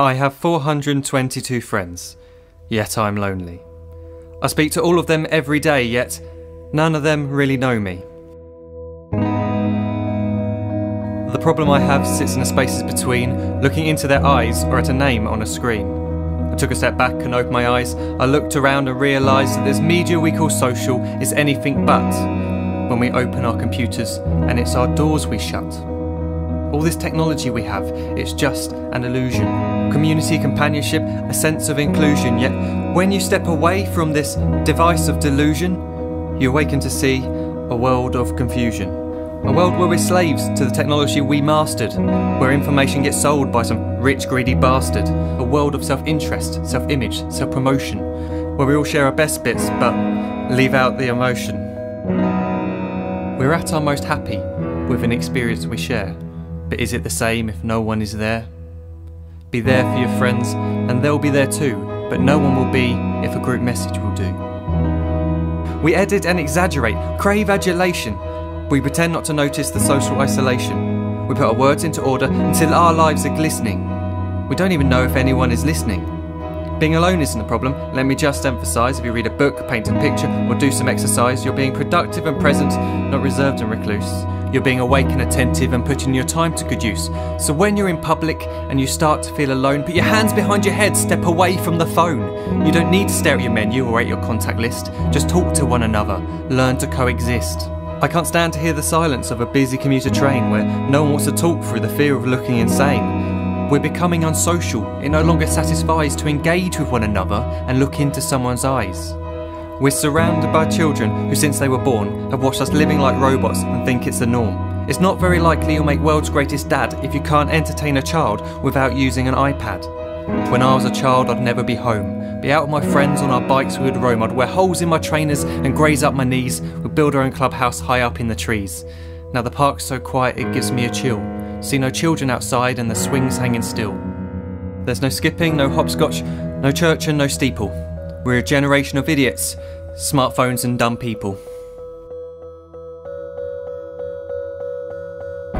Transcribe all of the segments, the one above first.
I have 422 friends, yet I'm lonely. I speak to all of them every day, yet none of them really know me. The problem I have sits in the spaces between looking into their eyes or at a name on a screen. I took a step back and opened my eyes. I looked around and realised that this media we call social is anything but when we open our computers and it's our doors we shut. All this technology we have, it's just an illusion. Community, companionship, a sense of inclusion. Yet when you step away from this device of delusion, you awaken to see a world of confusion. A world where we're slaves to the technology we mastered, where information gets sold by some rich, greedy bastard. A world of self-interest, self-image, self-promotion, where we all share our best bits but leave out the emotion. We're at our most happy with an experience we share. But is it the same if no one is there? Be there for your friends, and they'll be there too, but no one will be if a group message will do. We edit and exaggerate, crave adulation. We pretend not to notice the social isolation. We put our words into order until our lives are glistening. We don't even know if anyone is listening. Being alone isn't a problem. Let me just emphasise, if you read a book, paint a picture, or do some exercise, you're being productive and present, not reserved and recluse. You're being awake and attentive and putting your time to good use. So when you're in public and you start to feel alone, put your hands behind your head, step away from the phone. You don't need to stare at your menu or at your contact list. Just talk to one another, learn to coexist. I can't stand to hear the silence of a busy commuter train where no one wants to talk through the fear of looking insane. We're becoming unsocial. It no longer satisfies to engage with one another and look into someone's eyes. We're surrounded by children who, since they were born, have watched us living like robots and think it's the norm. It's not very likely you'll make world's greatest dad if you can't entertain a child without using an iPad. When I was a child, I'd never be home. Be out with my friends on our bikes, we would roam. I'd wear holes in my trainers and graze up my knees. We'd build our own clubhouse high up in the trees. Now the park's so quiet it gives me a chill. See no children outside and the swings hanging still. There's no skipping, no hopscotch, no church and no steeple. We're a generation of idiots, smartphones and dumb people.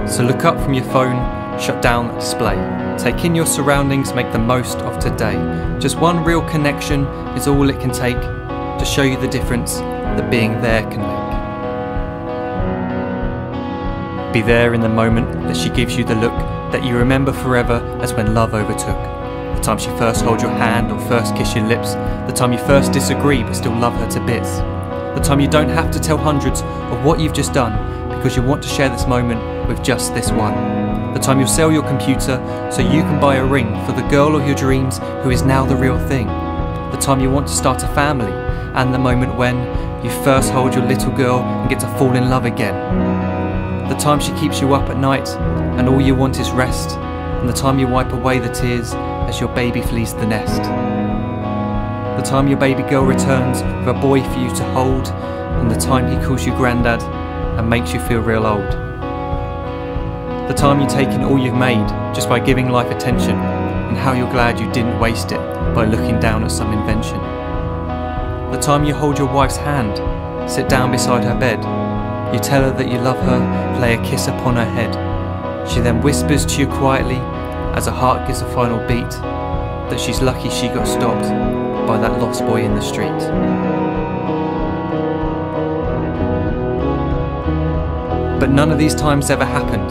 So look up from your phone, shut down the display. Take in your surroundings, make the most of today. Just one real connection is all it can take to show you the difference that being there can make. Be there in the moment that she gives you the look that you remember forever as when love overtook. The time she first holds your hand or first kiss your lips. The time you first disagree but still love her to bits. The time you don't have to tell hundreds of what you've just done because you want to share this moment with just this one. The time you'll sell your computer so you can buy a ring for the girl of your dreams who is now the real thing. The time you want to start a family, and the moment when you first hold your little girl and get to fall in love again. The time she keeps you up at night and all you want is rest, and the time you wipe away the tears as your baby flees the nest. The time your baby girl returns with a boy for you to hold, and the time he calls you granddad and makes you feel real old. The time you take in all you've made just by giving life attention, and how you're glad you didn't waste it by looking down at some invention. The time you hold your wife's hand, sit down beside her bed, you tell her that you love her, lay a kiss upon her head. She then whispers to you quietly as her heart gives a final beat that she's lucky she got stopped by that lost boy in the street. But none of these times ever happened.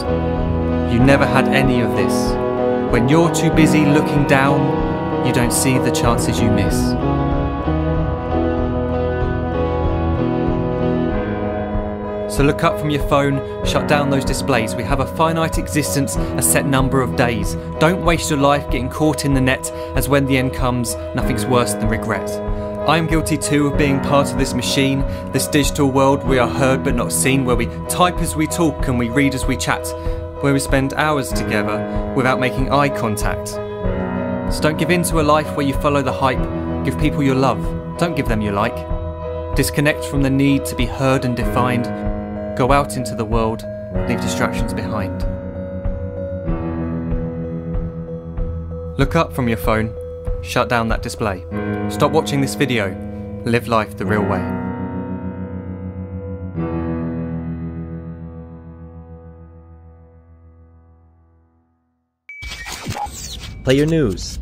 You never had any of this. When you're too busy looking down, you don't see the chances you miss. So look up from your phone, shut down those displays. We have a finite existence, a set number of days. Don't waste your life getting caught in the net, as when the end comes, nothing's worse than regret. I am guilty too of being part of this machine, this digital world we are heard but not seen, where we type as we talk and we read as we chat, where we spend hours together without making eye contact. So don't give in to a life where you follow the hype. Give people your love, don't give them your like. Disconnect from the need to be heard and defined. Go out into the world, leave distractions behind. Look up from your phone, shut down that display. Stop watching this video, live life the real way. Play your news.